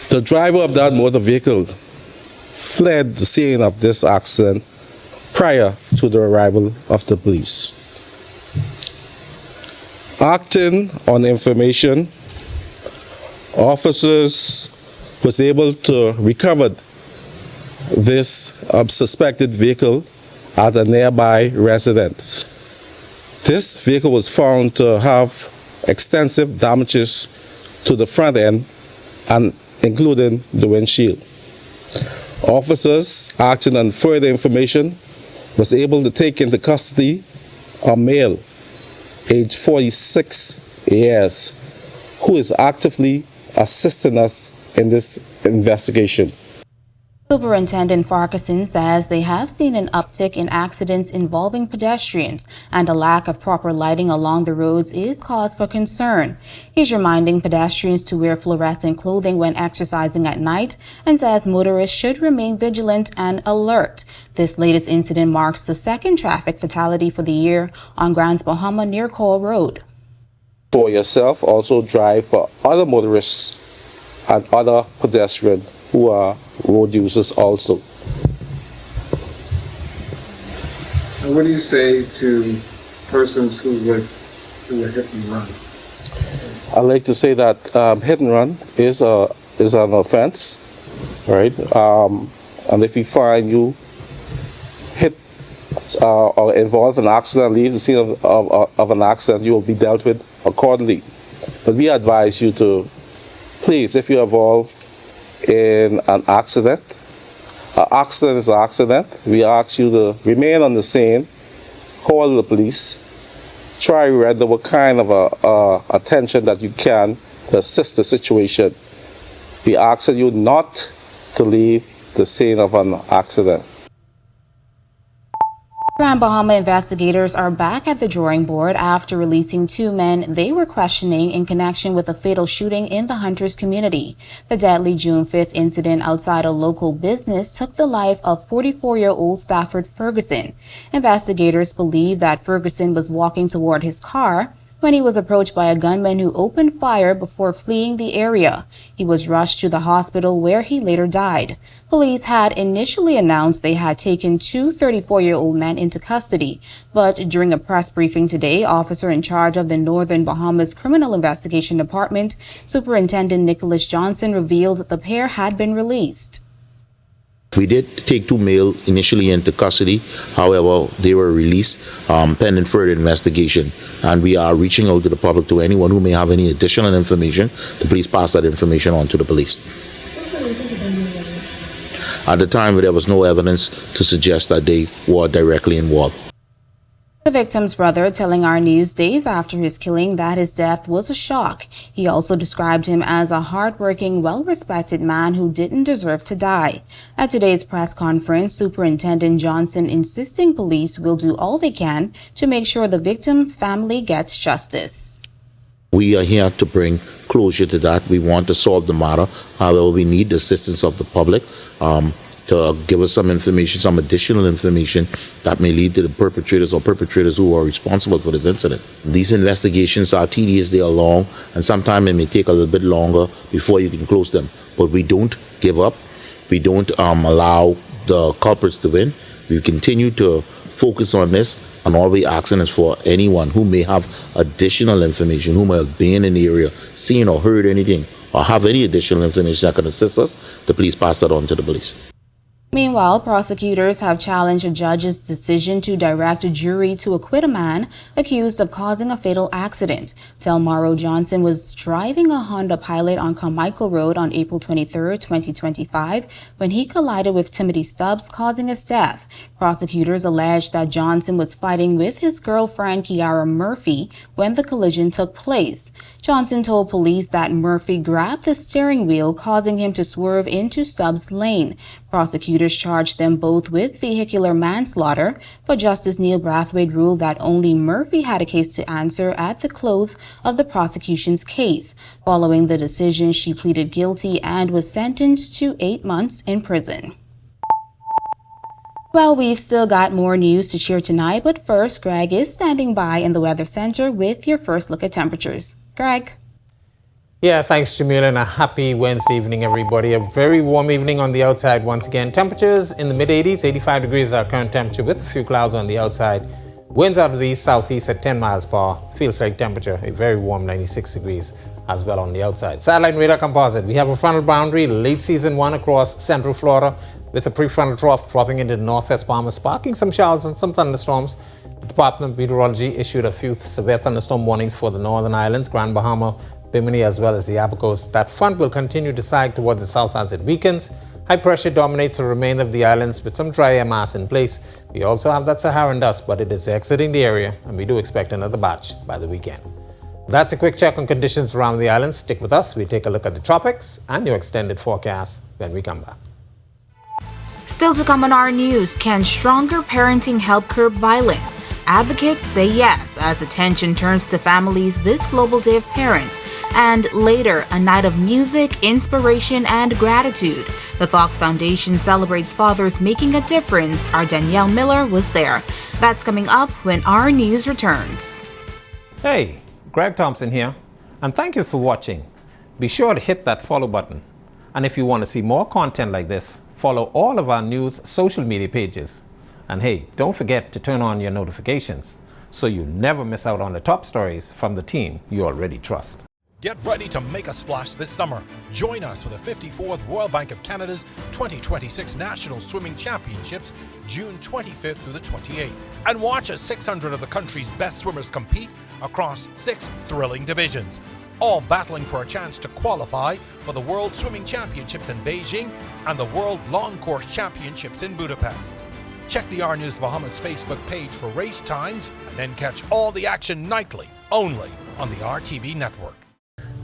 The driver of that motor vehicle fled the scene of this accident prior to the arrival of the police. Acting on information, officers was able to recover this suspected vehicle at a nearby residence. This vehicle was found to have extensive damages to the front end and including the windshield. Officers acting on further information was able to take into custody a male aged 46 years who is actively assisting us in this investigation. Superintendent Farquharson says they have seen an uptick in accidents involving pedestrians, and a lack of proper lighting along the roads is cause for concern. He's reminding pedestrians to wear fluorescent clothing when exercising at night and says motorists should remain vigilant and alert. This latest incident marks the second traffic fatality for the year on Grants Bahama near Cole Road. For yourself, also drive for other motorists and other pedestrians who are road users also. And what do you say to persons who would hit and run? I like to say that hit and run is an offense, right? And if we find you hit or involved in an accident, leave the scene of an accident, you will be dealt with accordingly. But we advise you to, please, if you're involved in an accident is an accident. We ask you to remain on the scene, call the police, try to render what kind of attention that you can to assist the situation. We ask you not to leave the scene of an accident. Grand Bahama investigators are back at the drawing board after releasing two men they were questioning in connection with a fatal shooting in the Hunters community. The deadly June 5th incident outside a local business took the life of 44-year-old Stafford Ferguson. Investigators believe that Ferguson was walking toward his car when he was approached by a gunman who opened fire before fleeing the area. He was rushed to the hospital where he later died. Police had initially announced they had taken two 34-year-old men into custody, but during a press briefing today, officer in charge of the Northern Bahamas Criminal Investigation Department, Superintendent Nicholas Johnson, revealed the pair had been released. We did take two male initially into custody. However, they were released pending further investigation. And we are reaching out to the public, to anyone who may have any additional information, to please pass that information on to the police. At the time, there was no evidence to suggest that they were directly involved. The victim's brother telling Our News days after his killing that his death was a shock. He also described him as a hardworking, well-respected man who didn't deserve to die. At today's press conference, Superintendent Johnson insisting police will do all they can to make sure the victim's family gets justice. We are here to bring closure to that. We want to solve the matter. However, we need the assistance of the public to give us some information, some additional information that may lead to the perpetrators or perpetrators who are responsible for this incident. These investigations are tedious, they are long, and sometimes it may take a little bit longer before you can close them. But we don't give up. We don't allow the culprits to win. We continue to focus on this, and all we asking is for anyone who may have additional information, who may have been in the area, seen or heard anything, or have any additional information that can assist us, to please pass that on to the police. Meanwhile, prosecutors have challenged a judge's decision to direct a jury to acquit a man accused of causing a fatal accident. Telmaro Johnson was driving a Honda Pilot on Carmichael Road on April 23, 2025, when he collided with Timothy Stubbs, causing his death. Prosecutors alleged that Johnson was fighting with his girlfriend Kiara Murphy when the collision took place. Johnson told police that Murphy grabbed the steering wheel, causing him to swerve into Stubbs' lane. Prosecutors charged them both with vehicular manslaughter, but Justice Neil Brathwaite ruled that only Murphy had a case to answer at the close of the prosecution's case. Following the decision, she pleaded guilty and was sentenced to 8 months in prison. Well, we've still got more news to share tonight, but first, Greg is standing by in the Weather Center with your first look at temperatures. Greg? Yeah, thanks, Jamila, and a happy Wednesday evening, everybody. A very warm evening on the outside once again. Temperatures in the mid-80s, 85 degrees is our current temperature with a few clouds on the outside. Winds out of the east-southeast at 10 miles per hour. Feels like temperature, a very warm 96 degrees as well on the outside. Satellite radar composite. We have a frontal boundary, late season one across central Florida, with a prefrontal trough dropping into the northwest Bahamas, sparking some showers and some thunderstorms. Department of Meteorology issued a few severe thunderstorm warnings for the Northern Islands, Grand Bahama, Bimini, as well as the Abacos. That front will continue to sag towards the south as it weakens. High pressure dominates the remainder of the islands with some dry air mass in place. We also have that Saharan dust, but it is exiting the area, and we do expect another batch by the weekend. That's a quick check on conditions around the islands. Stick with us. We take a look at the tropics and your extended forecast when we come back. Still to come on our news, can stronger parenting help curb violence? Advocates say yes as attention turns to families this Global Day of Parents. And later, a night of music, inspiration, and gratitude. The Fox Foundation celebrates fathers making a difference. Our Danielle Miller was there. That's coming up when our news returns. Hey, Greg Thompson here, and thank you for watching. Be sure to hit that follow button. And if you want to see more content like this, follow all of our news social media pages. And hey, don't forget to turn on your notifications so you never miss out on the top stories from the team you already trust. Get ready to make a splash this summer. Join us for the 54th Royal Bank of Canada's 2026 National Swimming Championships, June 25th through the 28th. And watch as 600 of the country's best swimmers compete across 6 thrilling divisions, all battling for a chance to qualify for the World Swimming Championships in Beijing and the World Long Course Championships in Budapest. Check the Our News Bahamas Facebook page for race times and then catch all the action nightly, only on the RTV network.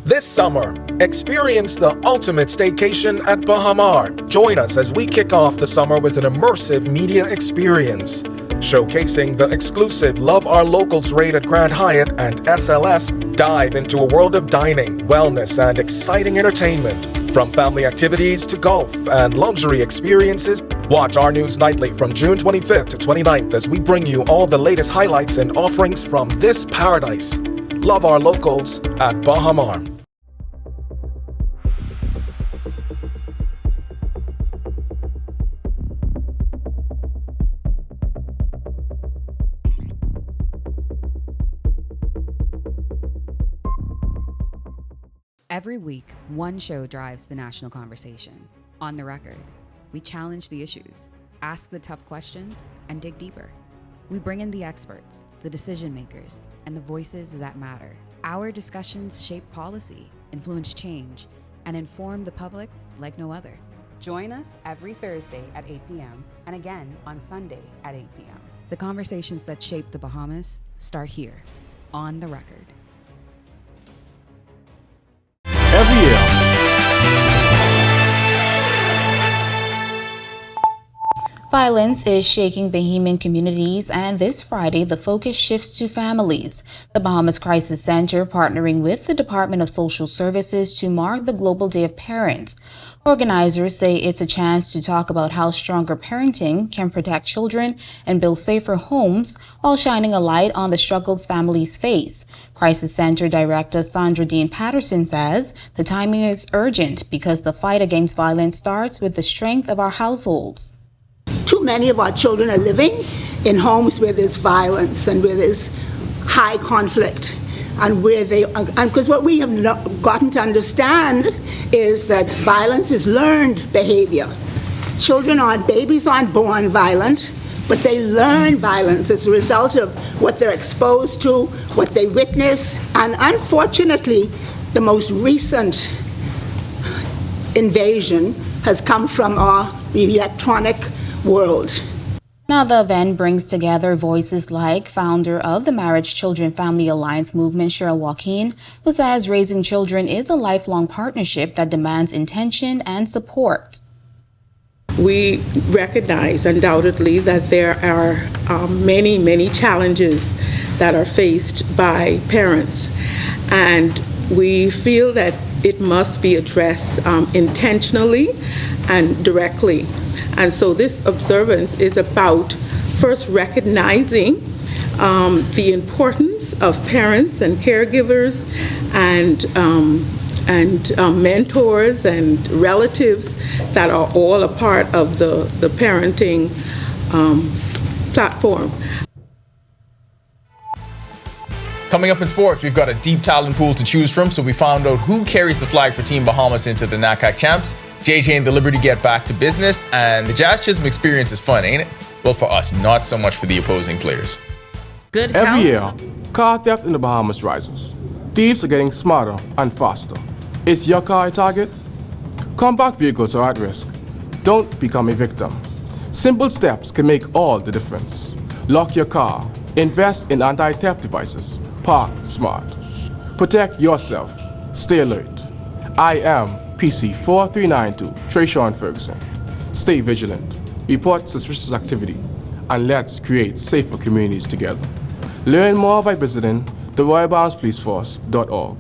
This summer, experience the ultimate staycation at Bahama. Join us as we kick off the summer with an immersive media experience, showcasing the exclusive Love Our Locals raid at Grand Hyatt and SLS. Dive into a world of dining, wellness, and exciting entertainment. From family activities to golf and luxury experiences, watch Our News Nightly from June 25th to 29th as we bring you all the latest highlights and offerings from this paradise. Love Our Locals at Bahama. Every week, one show drives the national conversation. On the Record, we challenge the issues, ask the tough questions, and dig deeper. We bring in the experts, the decision makers, and the voices that matter. Our discussions shape policy, influence change, and inform the public like no other. Join us every Thursday at 8 p.m. and again on Sunday at 8 p.m. The conversations that shape the Bahamas start here, on the Record. Every year. Violence is shaking Bahamian communities, and this Friday, the focus shifts to families. The Bahamas Crisis Center, partnering with the Department of Social Services to mark the Global Day of Parents. Organizers say it's a chance to talk about how stronger parenting can protect children and build safer homes while shining a light on the struggles families face. Crisis Center Director Sandra Dean Patterson says the timing is urgent because the fight against violence starts with the strength of our households. Too many of our children are living in homes where there's violence and where there's high conflict, and because what we have gotten to understand is that violence is learned behavior. Babies aren't born violent, but they learn violence as a result of what they're exposed to, what they witness, and unfortunately, the most recent invasion has come from the electronic world. Now, the event brings together voices like founder of the Marriage Children Family Alliance movement, Cheryl Joaquin, who says raising children is a lifelong partnership that demands intention and support. We recognize undoubtedly that there are many, many challenges that are faced by parents, and we feel that it must be addressed intentionally and directly. And so this observance is about first recognizing the importance of parents and caregivers and mentors and relatives that are all a part of the parenting platform. Coming up in sports, we've got a deep talent pool to choose from, so we found out who carries the flag for Team Bahamas into the NACAC Champs. JJ and the Liberty get back to business, and the Jazz Chisholm experience is fun, ain't it? Well, for us, not so much for the opposing players. good Every health. year, car theft in the Bahamas rises. Thieves are getting smarter and faster. Is your car a target? Compact vehicles are at risk. Don't become a victim. Simple steps can make all the difference. Lock your car. Invest in anti-theft devices. Park smart. Protect yourself. Stay alert. I am PC 4392, Trayshawn Ferguson. Stay vigilant. Report suspicious activity. And let's create safer communities together. Learn more by visiting theroyalbahamaspoliceforce.org.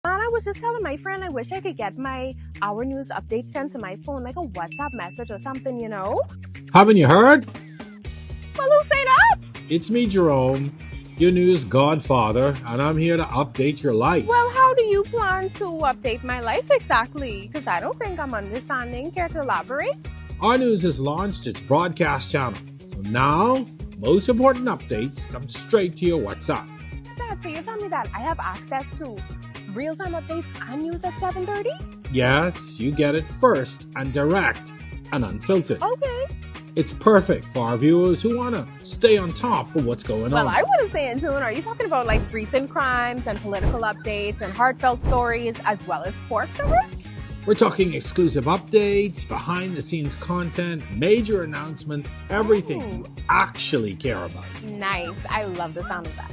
I was just telling my friend I wish I could get my Our News updates sent to my phone, like a WhatsApp message or something, you know? Haven't you heard? Well, who say that? It's me, Jerome, your news godfather, and I'm here to update your life. Well, how do you plan to update my life exactly? Because I don't think I'm understanding. Care to elaborate? Our News has launched its broadcast channel, so now most important updates come straight to your WhatsApp. Dad, so you tell me that I have access to real-time updates and news at 7:30? Yes, you get it first and direct and unfiltered. Okay. It's perfect for our viewers who want to stay on top of what's going on. Well, I want to stay in tune. Are you talking about like recent crimes and political updates and heartfelt stories as well as sports coverage? We're talking exclusive updates, behind-the-scenes content, major announcement, everything you actually care about. Nice. I love the sound of that.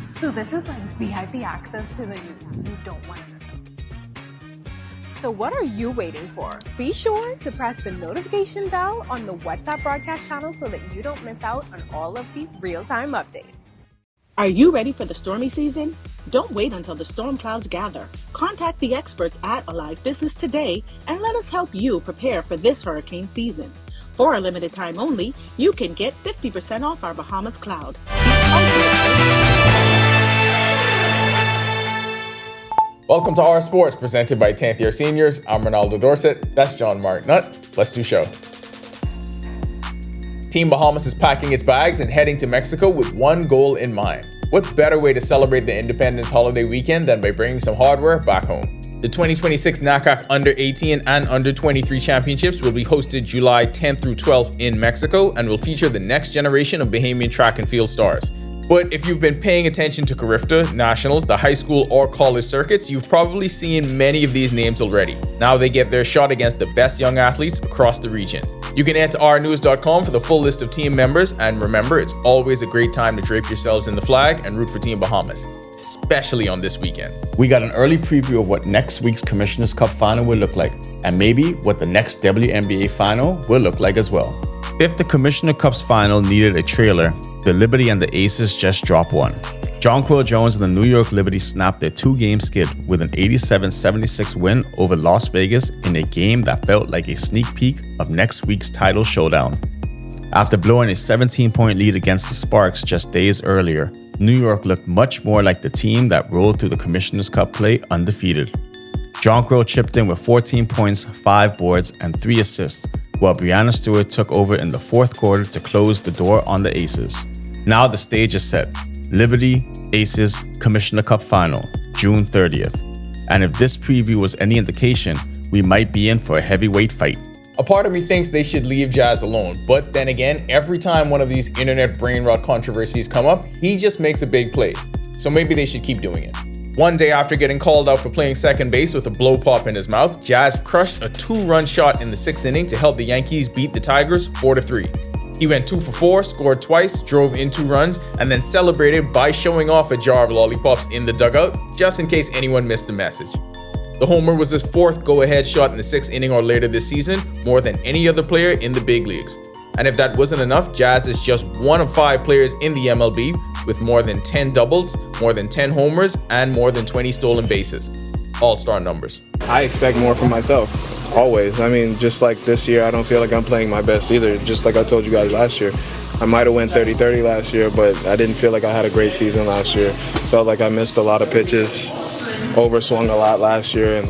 So this is like VIP access to the news you don't want to miss out. So what are you waiting for? Be sure to press the notification bell on the WhatsApp broadcast channel so that you don't miss out on all of the real-time updates. Are you ready for the stormy season? Don't wait until the storm clouds gather. Contact the experts at Alive Business today and let us help you prepare for this hurricane season. For a limited time only, you can get 50% off our Bahamas cloud. Welcome to Our Sports, presented by 10th Year Seniors. I'm Ronaldo Dorset. That's John Martinut. Let's do show. Team Bahamas is packing its bags and heading to Mexico with one goal in mind. What better way to celebrate the Independence holiday weekend than by bringing some hardware back home? The 2026 NACAC Under 18 and Under 23 Championships will be hosted July 10th through 12th in Mexico and will feature the next generation of Bahamian track and field stars. But if you've been paying attention to Carifta, Nationals, the high school or college circuits, you've probably seen many of these names already. Now they get their shot against the best young athletes across the region. You can head to ournews.com for the full list of team members, and remember, it's always a great time to drape yourselves in the flag and root for Team Bahamas, especially on this weekend. We got an early preview of what next week's Commissioner's Cup final will look like, and maybe what the next WNBA final will look like as well. If the Commissioner Cup's final needed a trailer, the Liberty and the Aces just dropped one. Jonquil Jones and the New York Liberty snapped their two-game skid with an 87-76 win over Las Vegas in a game that felt like a sneak peek of next week's title showdown. After blowing a 17-point lead against the Sparks just days earlier, New York looked much more like the team that rolled through the Commissioner's Cup play undefeated. Jonquil chipped in with 14 points, 5 boards, and 3 assists, while Brianna Stewart took over in the fourth quarter to close the door on the Aces. Now the stage is set. Liberty, Aces, Commissioner Cup Final, June 30th. And if this preview was any indication, we might be in for a heavyweight fight. A part of me thinks they should leave Jazz alone, but then again, every time one of these internet brain rot controversies come up, he just makes a big play. So maybe they should keep doing it. One day after getting called out for playing second base with a blow pop in his mouth, Jazz crushed a 2-run shot in the 6th inning to help the Yankees beat the Tigers 4-3. He went 2 for 4, scored twice, drove in 2 runs, and then celebrated by showing off a jar of lollipops in the dugout, just in case anyone missed the message. The homer was his 4th go-ahead shot in the 6th inning or later this season, more than any other player in the big leagues. And if that wasn't enough, Jazz is just one of 5 players in the MLB with more than 10 doubles, more than 10 homers, and more than 20 stolen bases. All-star numbers. I expect more from myself, always. I mean, just like this year, I don't feel like I'm playing my best either. Just like I told you guys last year. I might have went 30-30 last year, but I didn't feel like I had a great season last year. Felt like I missed a lot of pitches, overswung a lot last year, and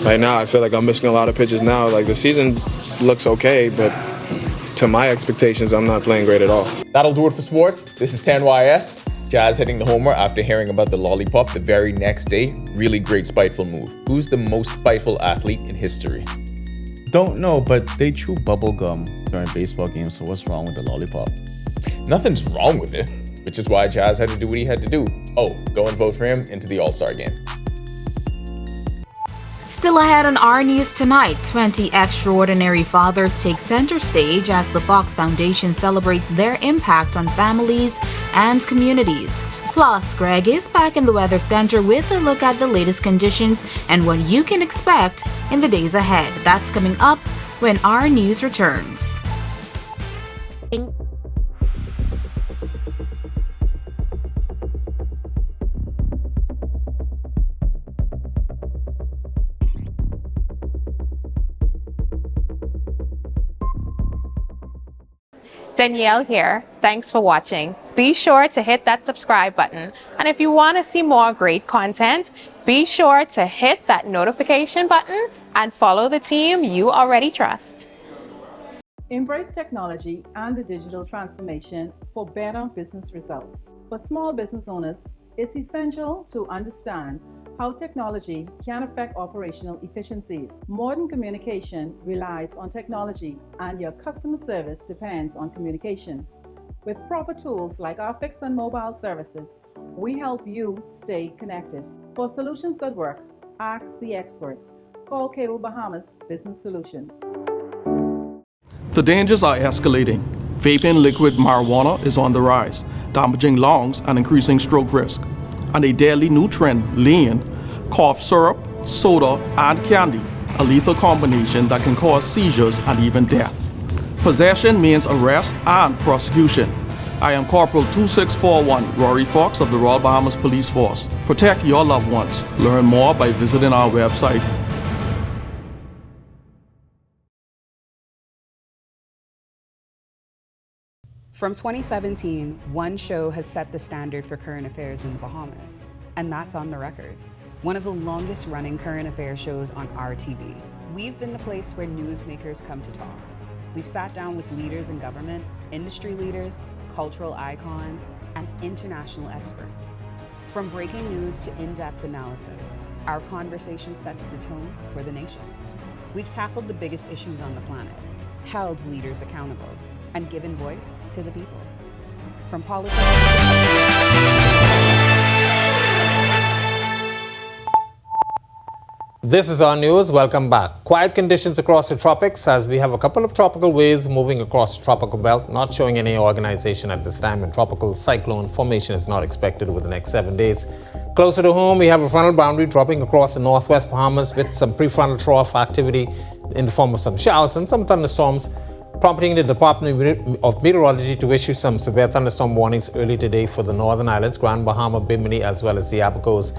right now I feel like I'm missing a lot of pitches now. Like the season looks okay, but to my expectations, I'm not playing great at all. That'll do it for sports. This is 10YS. Jazz hitting the homer after hearing about the lollipop the very next day. Really great spiteful move. Who's the most spiteful athlete in history? Don't know, but they chew bubble gum during baseball games, so what's wrong with the lollipop? Nothing's wrong with it, which is why Jazz had to do what he had to do. Oh, go and vote for him into the All-Star game. Still ahead on Our News tonight, 20 extraordinary fathers take center stage as the Fox Foundation celebrates their impact on families and communities. Plus, Greg is back in the Weather Center with a look at the latest conditions and what you can expect in the days ahead. That's coming up when Our News returns. Danielle here. Thanks for watching. Be sure to hit that subscribe button. And if you want to see more great content, be sure to hit that notification button and follow the team you already trust. Embrace technology and the digital transformation for better business results. For small business owners, it's essential to understand how technology can affect operational efficiencies. Modern communication relies on technology, and your customer service depends on communication. With proper tools like our fixed and mobile services, we help you stay connected. For solutions that work, ask the experts. Call Cable Bahamas Business Solutions. The dangers are escalating. Vaping liquid marijuana is on the rise, damaging lungs and increasing stroke risk. And a deadly new trend, lean, cough syrup, soda, and candy, a lethal combination that can cause seizures and even death. Possession means arrest and prosecution. I am Corporal 2641 Rory Fox of the Royal Bahamas Police Force. Protect your loved ones. Learn more by visiting our website. From 2017, one show has set the standard for current affairs in the Bahamas, and that's On the Record, one of the longest running current affairs shows on our TV. We've been the place where newsmakers come to talk. We've sat down with leaders in government, industry leaders, cultural icons, and international experts. From breaking news to in-depth analysis, our conversation sets the tone for the nation. We've tackled the biggest issues on the planet, held leaders accountable, and given voice to the people. From politics This is Our News. Welcome back. Quiet conditions across the tropics as we have a couple of tropical waves moving across the tropical belt, not showing any organization at this time, and tropical cyclone formation is not expected over the next 7 days. Closer to home, we have a frontal boundary dropping across the northwest Bahamas with some prefrontal trough activity in the form of some showers and some thunderstorms, prompting the Department of Meteorology to issue some severe thunderstorm warnings early today for the Northern Islands, Grand Bahama, Bimini, as well as the Abacos.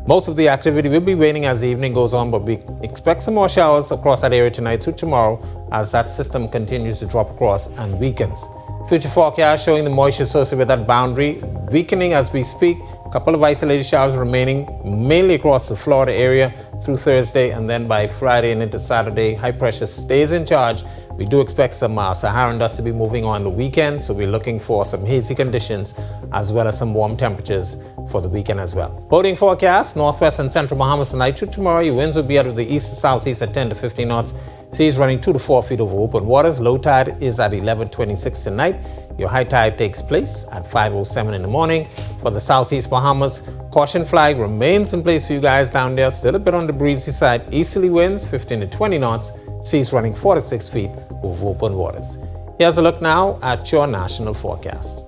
Most of the activity will be waning as the evening goes on, but we expect some more showers across that area tonight through tomorrow as that system continues to drop across and weakens. Future forecast showing the moisture associated with that boundary weakening as we speak. A couple of isolated showers remaining mainly across the Florida area through Thursday, and then by Friday and into Saturday, high pressure stays in charge. We do expect some Saharan dust to be moving on the weekend, so we're looking for some hazy conditions as well as some warm temperatures for the weekend as well. Boating forecast, northwest and central Bahamas tonight to tomorrow. Your winds will be out of the east to southeast at 10 to 15 knots. Seas running 2 to 4 feet over open waters. Low tide is at 11:26 tonight. Your high tide takes place at 5:07 in the morning. For the southeast Bahamas, caution flag remains in place for you guys down there. Still a bit on the breezy side. Easterly winds 15 to 20 knots. Seas running 4 to 6 feet over open waters. Here's a look now at your national forecast.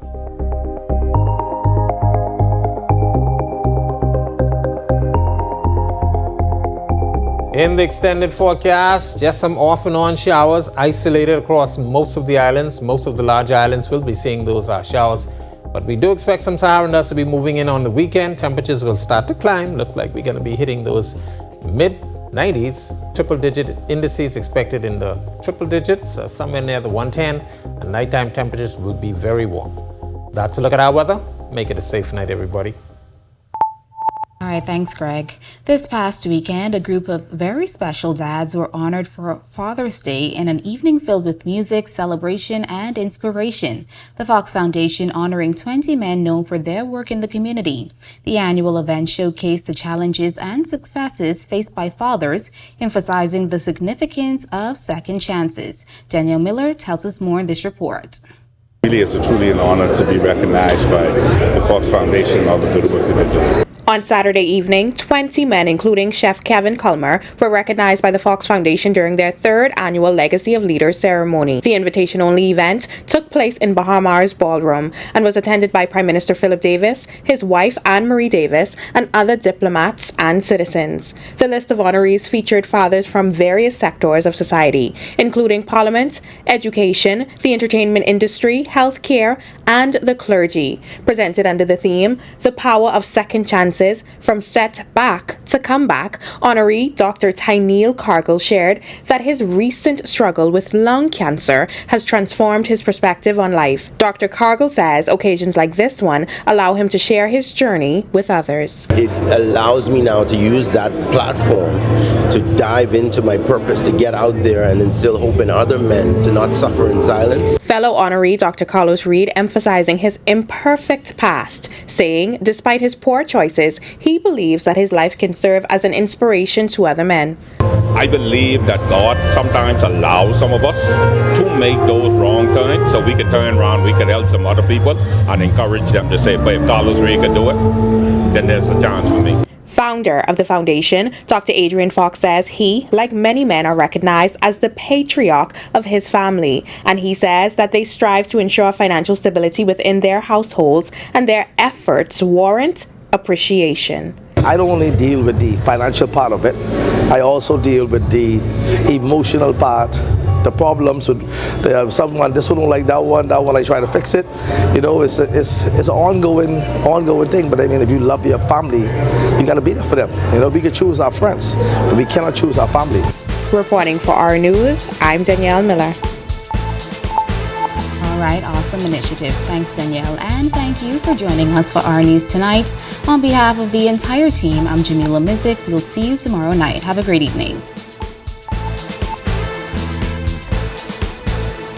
In the extended forecast, just some off and on showers isolated across most of the islands. Most of the large islands will be seeing those showers. But we do expect some Saharan dust to be moving in on the weekend. Temperatures will start to climb. Look like we're going to be hitting those mid-90s. Triple-digit indices expected in the triple digits, somewhere near the 110. And nighttime temperatures will be very warm. That's a look at our weather. Make it a safe night, everybody. All right, thanks, Greg. This past weekend, a group of very special dads were honored for Father's Day in an evening filled with music, celebration, and inspiration. The Fox Foundation honoring 20 men known for their work in the community. The annual event showcased the challenges and successes faced by fathers, emphasizing the significance of second chances. Danielle Miller tells us more in this report. Really, it's truly an honor to be recognized by the Fox Foundation and all the good work that they're doing. On Saturday evening, 20 men, including Chef Kevin Culmer, were recognized by the Fox Foundation during their third annual Legacy of Leaders ceremony. The invitation-only event took place in Bahamas Ballroom and was attended by Prime Minister Philip Davis, his wife Anne-Marie Davis, and other diplomats and citizens. The list of honorees featured fathers from various sectors of society, including Parliament, education, the entertainment industry, healthcare, and the clergy. Presented under the theme, The Power of Second Chances, from setback to comeback, honoree Dr. Tyneil Cargill shared that his recent struggle with lung cancer has transformed his perspective on life. Dr. Cargill says occasions like this one allow him to share his journey with others. It allows me now to use that platform to dive into my purpose, to get out there and instill hope in other men to not suffer in silence. Fellow honoree Dr. Carlos Reed emphasizing his imperfect past, saying despite his poor choices, he believes that his life can serve as an inspiration to other men. I believe that God sometimes allows some of us to make those wrong turns so we can turn around, we can help some other people and encourage them to say, but if Carlos Reed can do it, then there's a chance for me. Founder of the foundation, Dr. Adrian Fox says he, like many men, are recognized as the patriarch of his family, and he says that they strive to ensure financial stability within their households, and their efforts warrant appreciation. I don't only deal with the financial part of it, I also deal with the emotional part, the problems with someone, this one don't like that one I try to fix it. You know, it's an ongoing thing, but I mean, if you love your family, you gotta be there for them. You know, we can choose our friends, but we cannot choose our family. Reporting for Our News, I'm Danielle Miller. All right, awesome initiative. Thanks, Danielle, and thank you for joining us for Our News tonight. On behalf of the entire team, I'm Jamila Mizik. We'll see you tomorrow night. Have a great evening.